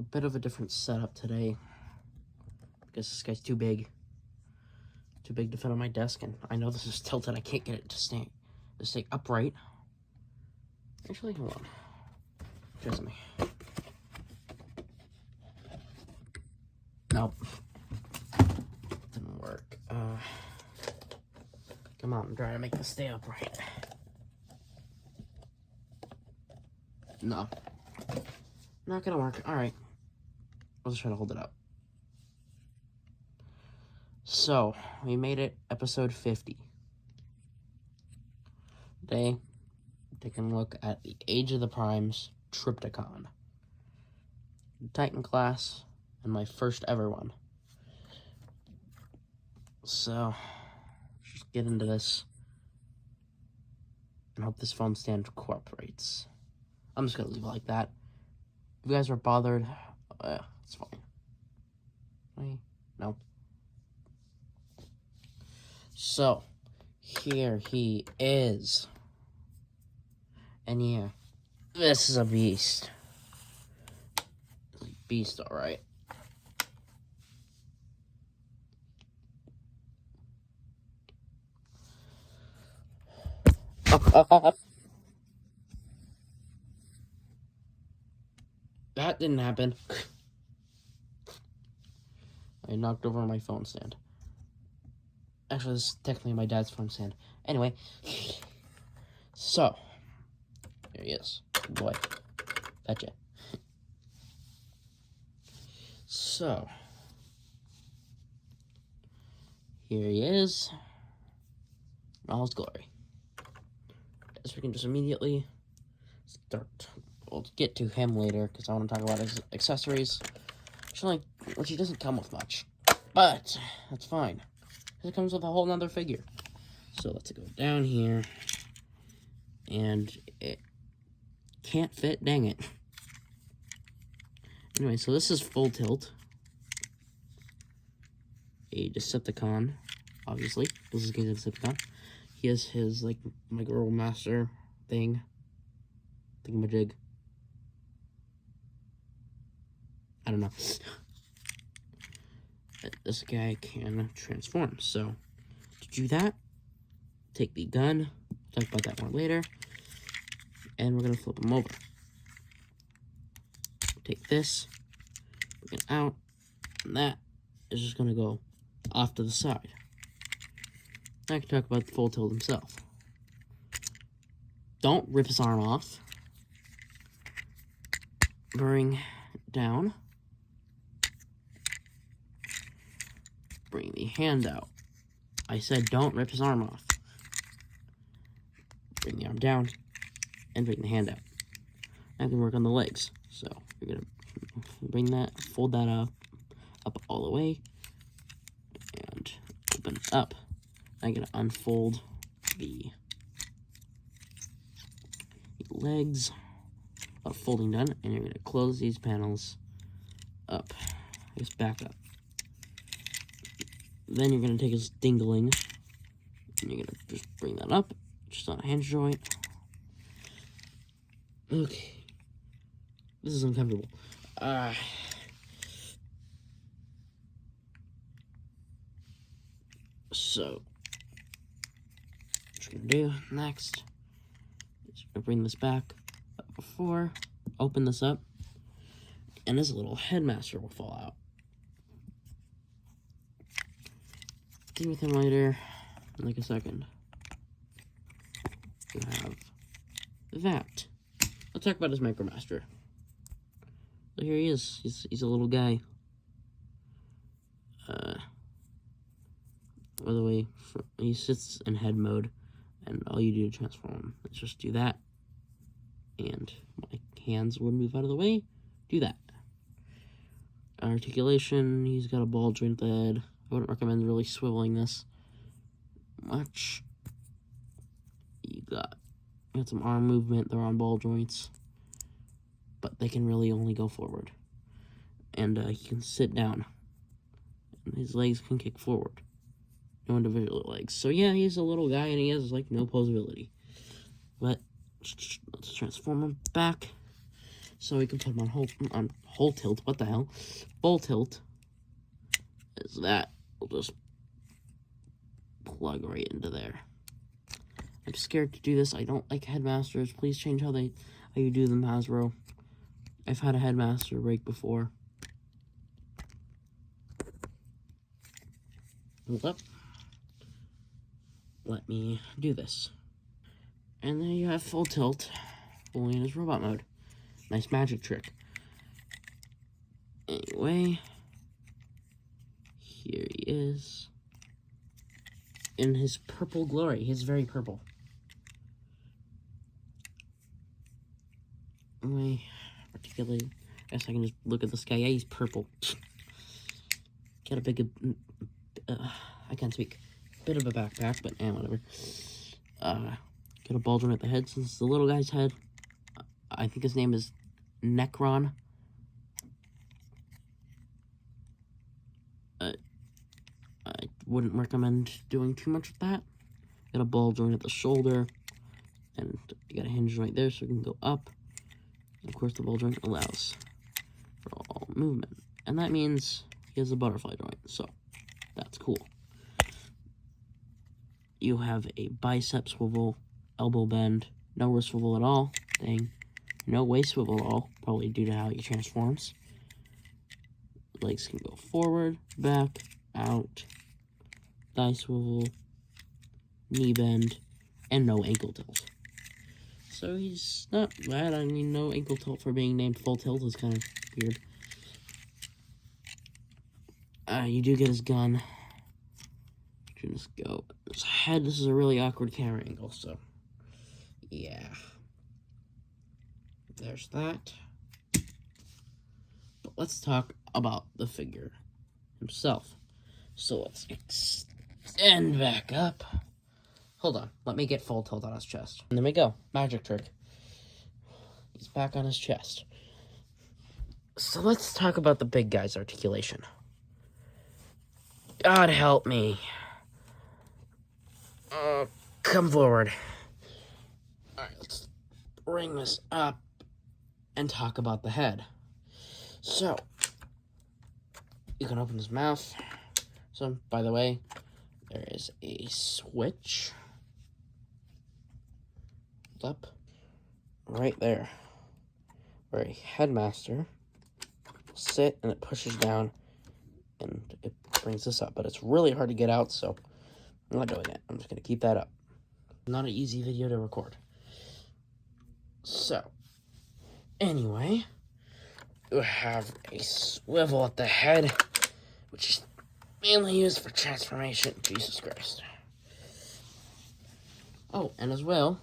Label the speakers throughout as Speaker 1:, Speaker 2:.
Speaker 1: a bit of a different setup today because this guy's too big to fit on my desk, and I know this is tilted. I can't get it to stay upright. Actually, hold on. Trust me. Nope. Didn't work. Come on, I'm trying to make this stay upright. No. Not gonna work. Alright. I'll just try to hold it up. So, we made it episode 50. Today, taking a look at the Age of the Primes trypticon. Titan class, and my first ever one. So, just get into this. And hope this foam stand cooperates. I'm just gonna leave it like that. If you guys are bothered, it's fine. No. So, here he is. And yeah, this is a beast. Beast, alright. That didn't happen. I knocked over my phone stand. Actually, this is technically my dad's phone stand. Anyway, so, here he is. Good boy. Gotcha. So, here he is. In all his glory. As we can just immediately start. We'll get to him later, because I want to talk about his accessories. Which he doesn't come with much. But, that's fine. It comes with a whole nother figure. So let's go down here. And it can't fit, dang it. Anyway, so this is full tilt. A Decepticon, obviously. This is a Decepticon. He has his, like, Micro Master thing. Thingamajig. I don't know. This guy can transform. So, to do that, take the gun. Talk about that more later. And we're going to flip him over. Take this. Bring it out. And that is just going to go off to the side. Now I can talk about the full tilt himself. Don't rip his arm off. Bring down. Bring the hand out. I said don't rip his arm off. Bring the arm down and bring the hand out. I can work on the legs. So you're gonna bring that, fold that up all the way, and open it up. I'm gonna unfold the legs. Folding done, and you're gonna close these panels up. Just back up. Then you're going to take his dingling, and you're going to just bring that up, just on a hinge joint. Okay. This is uncomfortable. So, what you're going to do next is you're going to bring this back up before, open this up, and this little headmaster will fall out. With him later in like a second. You have that. Let's talk about his Micromaster. So here he is. He's a little guy. By the way, he sits in head mode, and all you do to transform him is just do that, and my hands would move out of the way. Do that. Articulation. He's got a ball joint head. I wouldn't recommend really swiveling this much. You got some arm movement. They're on ball joints, but they can really only go forward. And he can sit down, and his legs can kick forward. No individual legs. So yeah, he's a little guy, and he has like no posability. But let's transform him back. So we can put them on whole tilt. What the hell? Full tilt is that. We'll just plug right into there. I'm scared to do this. I don't like headmasters. Please change how you do them, Hasbro. I've had a headmaster break before. Well, let me do this. And then you have full tilt, only in his robot mode. Nice magic trick. Anyway, here he is. In his purple glory. He's very purple. Anyway, articulate. I guess I can just look at this guy. Yeah, he's purple. Got a big, I can't speak. Bit of a backpack, but whatever. Got a baldwin at the head since the little guy's head. I think his name is Necron. I wouldn't recommend doing too much with that. Got a ball joint at the shoulder, and you got a hinge right there so it can go up. And of course, the ball joint allows for all movement, and that means he has a butterfly joint, so that's cool. You have a bicep swivel, elbow bend, no wrist swivel at all. Dang. No waist swivel at all, probably due to how he transforms. Legs can go forward, back, out, thigh swivel, knee bend, and no ankle tilt. So he's not bad. I mean, no ankle tilt for being named full tilt is kind of weird. You do get his gun. You can just go. His head, this is a really awkward camera angle, so yeah. There's that. But let's talk about the figure himself. So let's extend back up. Hold on. Let me get full tilt on his chest. And there we go. Magic trick. He's back on his chest. So let's talk about the big guy's articulation. God help me. Come forward. Alright, let's bring this up and talk about the head. So, you can open his mouth. So, by the way, there is a switch up right there where a headmaster will sit and it pushes down and it brings this up. But it's really hard to get out, so I'm not doing it. I'm just going to keep that up. Not an easy video to record. So, anyway, you have a swivel at the head, which is mainly used for transformation. Jesus Christ. Oh, and as well,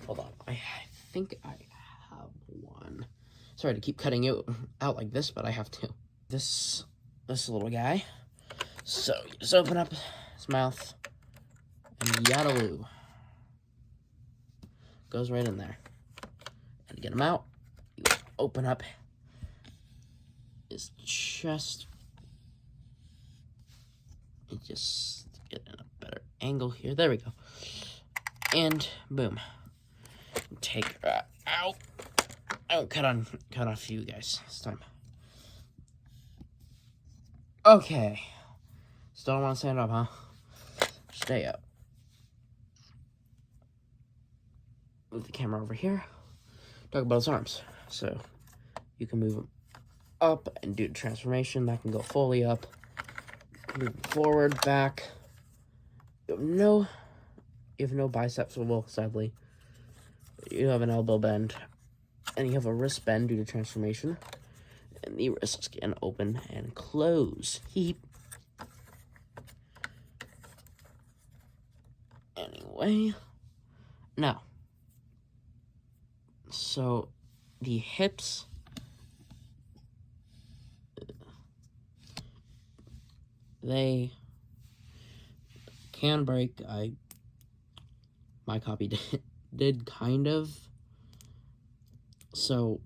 Speaker 1: hold on, I think I have one. Sorry to keep cutting it out like this, but I have to. This little guy. So, you just open up his mouth, and Yadaloo goes right in there. And to get him out, you open up his chest. And just get in a better angle here. There we go. And boom. Take that out. Oh, cut off you guys this time. Okay. Still don't want to stand up, huh? Stay up. Move the camera over here. Talk about his arms. So, you can move them up and do the transformation. That can go fully up. Move forward, back. You have no bicep swivel, sadly. You have an elbow bend. And you have a wrist bend due to transformation. And the wrists can open and close. Anyway. Now. So, the hips. They can break. My copy did kind of. So,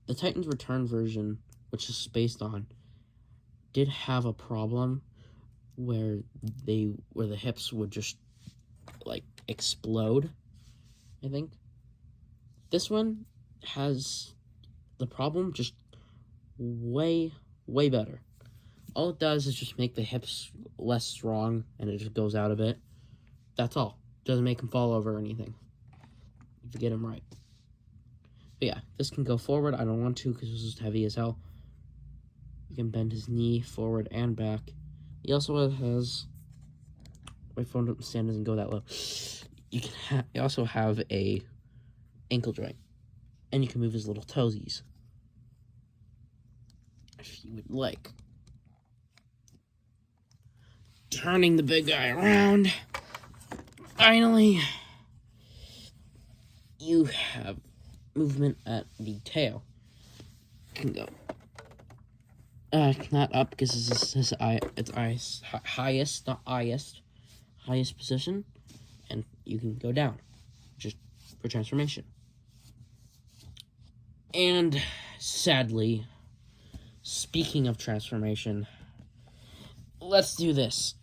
Speaker 1: the Titans Return version, which is based on, did have a problem where the hips would just like explode. I think this one has the problem, just way, way better. All it does is just make the hips less strong, and it just goes out a bit. That's all. Doesn't make him fall over or anything. If you get him right. But yeah, this can go forward. I don't want to because this is heavy as hell. You can bend his knee forward and back. He also has... My phone stand doesn't go that low. You also have a ankle joint. And you can move his little toesies. If you would like. Turning the big guy around. Finally, you have movement at the tail. Can go. Not up because this is his highest, not highest position, and you can go down, just for transformation. And sadly, speaking of transformation, let's do this.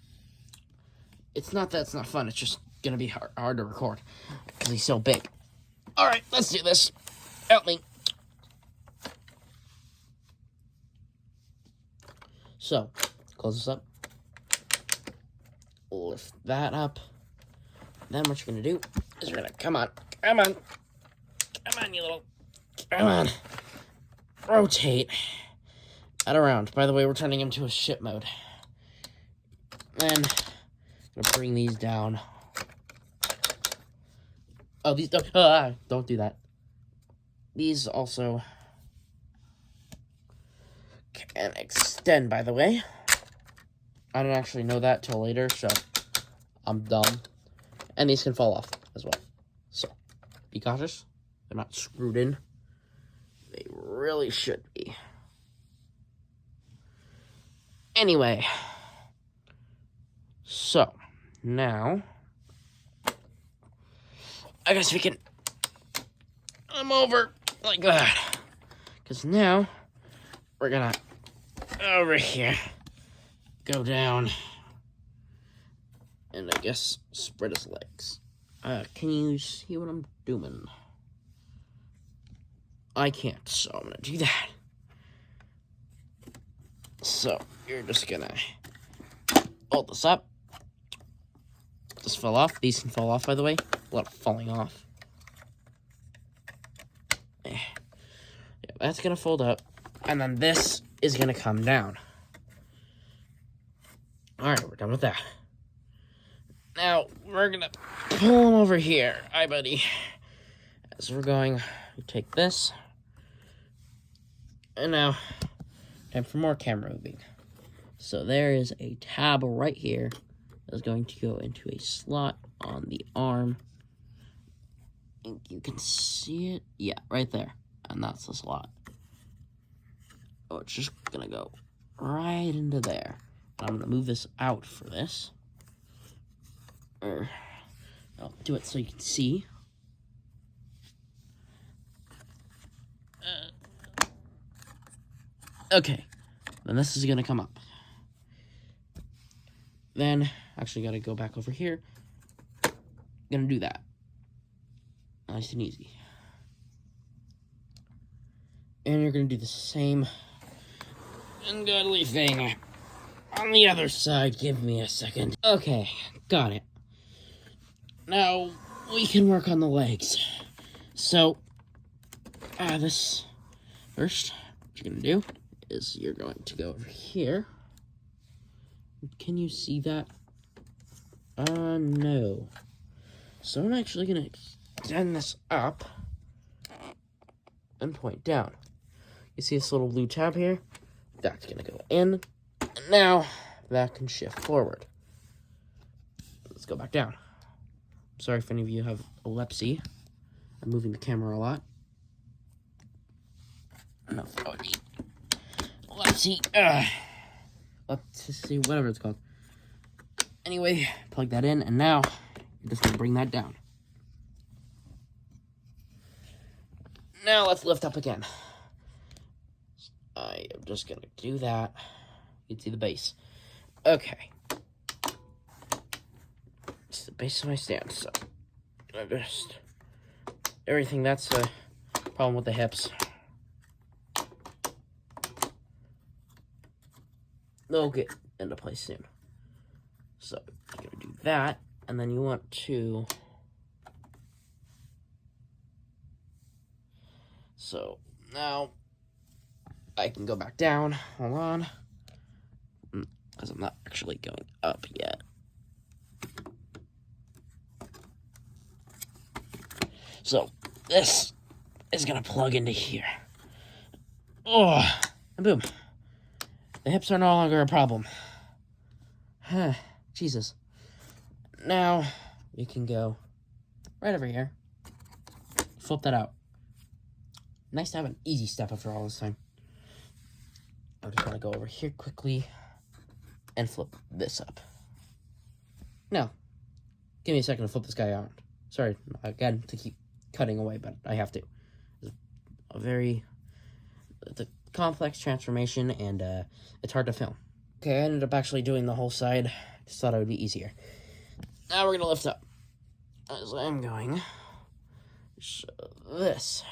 Speaker 1: It's not that it's not fun, it's just gonna be hard to record, because he's so big. Alright, let's do this. Help me. So, close this up. Lift that up. Then what you're gonna do is you're gonna, come on, you little, come on. Rotate that around. By the way, we're turning him to a ship mode. Then, I'm gonna bring these down. Oh, these don't do that. These also can extend, by the way. I didn't actually know that till later, so I'm dumb. And these can fall off as well. So, be cautious. They're not screwed in. They really should be. Anyway. So, now, I guess we can come over like that. Because now, we're gonna, over here, go down, and I guess spread his legs. Can you see what I'm doing? I can't, so I'm gonna do that. So, you're just gonna hold this up. This fell off. These can fall off, by the way. A lot of falling off. Yeah, that's gonna fold up. And then this is gonna come down. Alright, we're done with that. Now, we're gonna pull him over here. Hi, buddy. As we're going, we take this. And now, time for more camera moving. So there is a tab right here that's going to go into a slot on the arm. I think you can see it. Yeah, right there. And that's the slot. Oh, it's just gonna go right into there. I'm gonna move this out for this. I'll do it so you can see. Okay, then this is gonna come up. Then, actually gotta go back over here. Gonna do that. Nice and easy. And you're gonna do the same ungodly thing on the other side. Give me a second. Okay, got it. Now, we can work on the legs. So, this first, what you're gonna do is you're going to go over here. Can you see that? No. So I'm actually gonna extend this up and point down. You see this little blue tab here? That's gonna go in. And now, that can shift forward. Let's go back down. Sorry if any of you have epilepsy. I'm moving the camera a lot. No, epilepsy. Epilepsy, whatever it's called. Anyway, plug that in, and now you're just gonna bring that down. Now let's lift up again. I am just gonna do that. You can see the base. Okay. It's the base of my stand, so I just everything that's a problem with the hips. they'll get into place soon. So you're gonna do that, and then you want to. So now I can go back down. Hold on, because I'm not actually going up yet. So this is gonna plug into here. Oh, and boom. The hips are no longer a problem. Jesus. Now we can go right over here. Flip that out. Nice to have an easy step after all this time. I'm just gonna go over here quickly and flip this up. Now, give me a second to flip this guy out. Sorry, again, to keep cutting away, but I have to. It's a complex transformation, and it's hard to film. Okay, I ended up actually doing the whole side. Just thought it would be easier. Now we're gonna lift up. As I'm going, show this.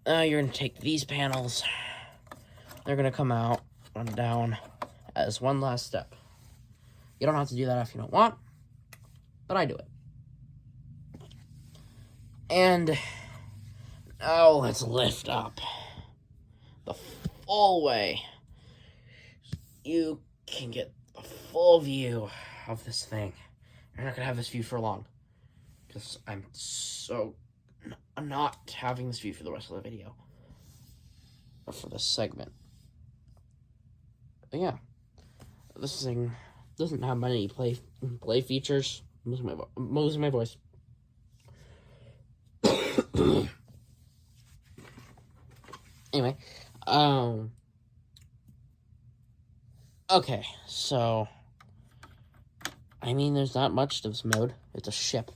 Speaker 1: Now you're gonna take these panels. They're gonna come out, run down as one last step. You don't have to do that if you don't want, but I do it. And now let's lift up the full way. You can get a full view of this thing. You're not gonna have this view for long, because I'm not having this view for the rest of the video, or for this segment. But yeah, this thing doesn't have many play features. I'm losing my voice. Anyway, okay, so I mean, there's not much to this mode. It's a ship.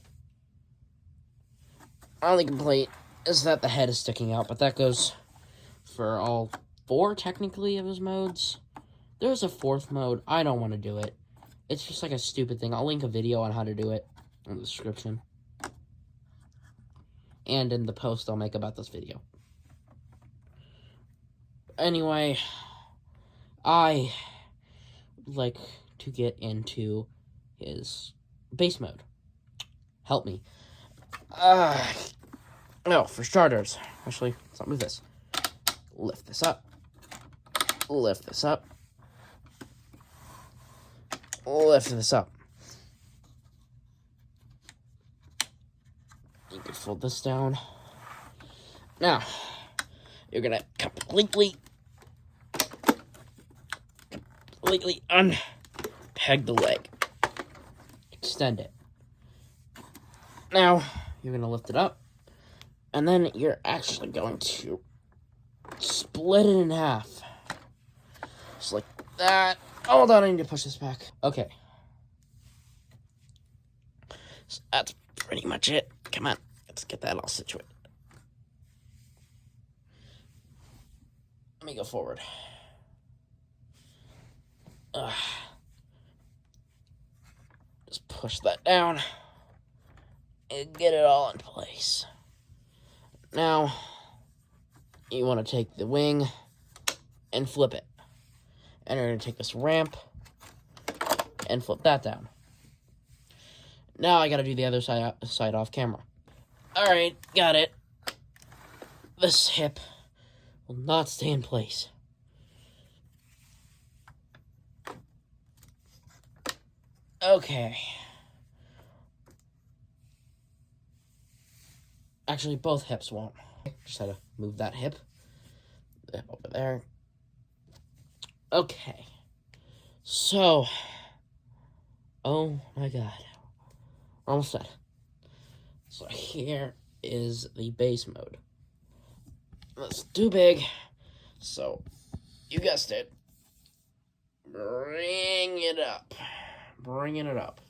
Speaker 1: Only complaint is that the head is sticking out, but that goes for all 4 technically of his modes. There's a 4th mode. I don't want to do it. It's just like a stupid thing. I'll link a video on how to do it in the description. And in the post I'll make about this video. Anyway, I would like to get into his base mode. Help me. No, for starters, actually, let's not move this. Lift this up. Lift this up. Lift this up. You can fold this down. Now, you're gonna completely unpeg the leg. Extend it. Now, you're gonna lift it up, and then you're actually going to split it in half. Just like that. Hold on, I need to push this back. Okay. So that's pretty much it. Come on, let's get that all situated. Let me go forward. Just push that down and get it all in place. Now, you want to take the wing and flip it. And you're going to take this ramp and flip that down. Now I got to do the other side off camera. Alright, got it. This hip will not stay in place. Okay. Actually, both hips won't. Just had to move that hip. The hip over there. Okay. So. Oh my god. We're almost done. So here is the base mode. That's too big. So, you guessed it. Bring it up. Bringing it up.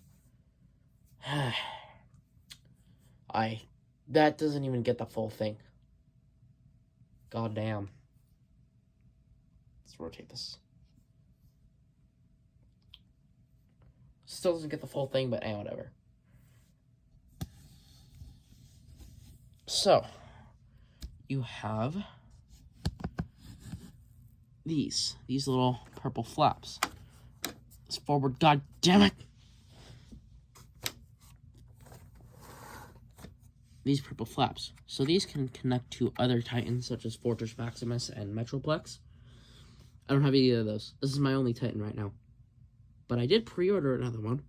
Speaker 1: That doesn't even get the full thing. God damn. Let's rotate this. Still doesn't get the full thing, but whatever. So, you have these little purple flaps. It's forward, god damn it! These purple flaps. So these can connect to other Titans, such as Fortress Maximus and Metroplex. I don't have either of those. This is my only Titan right now. But I did pre-order another one.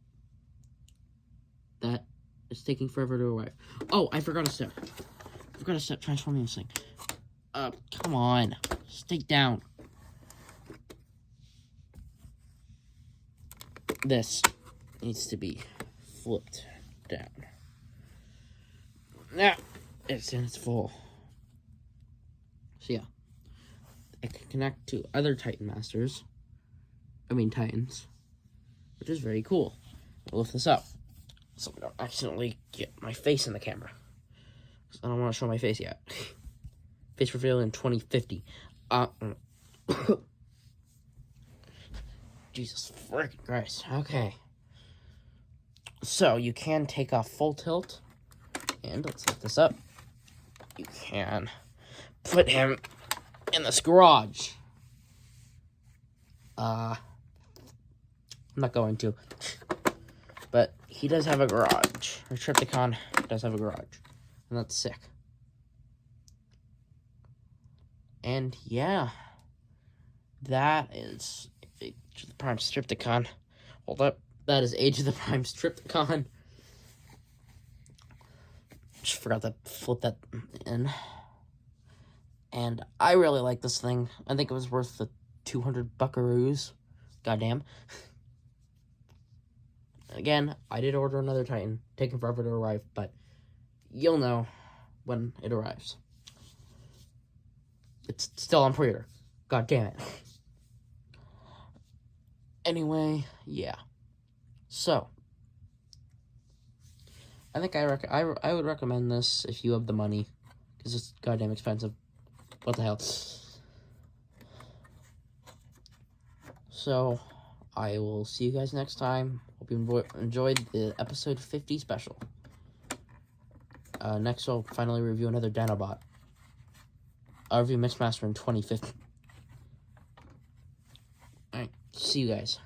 Speaker 1: That is taking forever to arrive. Oh, I forgot a step. I forgot to step transforming this thing. Come on. Stay down. This needs to be flipped down. Now, it's in its full. So yeah. It can connect to other Titans, which is very cool. I'll lift this up so I don't accidentally get my face in the camera. I don't want to show my face yet. Face reveal in 2050. Jesus freaking Christ. Okay. So, you can take off full tilt. And let's lift this up. You can put him in this garage. I'm not going to. But he does have a garage. Or Trypticon does have a garage. And that's sick. And yeah. That is Age of the Prime Trypticon. Hold up. That is Age of the Prime Trypticon. Just forgot to flip that in. And I really like this thing. I think it was worth the 200 buckaroos. Goddamn. Again, I did order another Titan. Taking forever to arrive, but you'll know when it arrives. It's still on pre-order. God damn it. Anyway, yeah. So, I think I would recommend this if you have the money, because it's goddamn expensive. What the hell? So, I will see you guys next time. Hope you enjoyed the episode 50 special. Next, I'll finally review another Dinobot. I'll review Mixmaster in 2050. Alright, see you guys.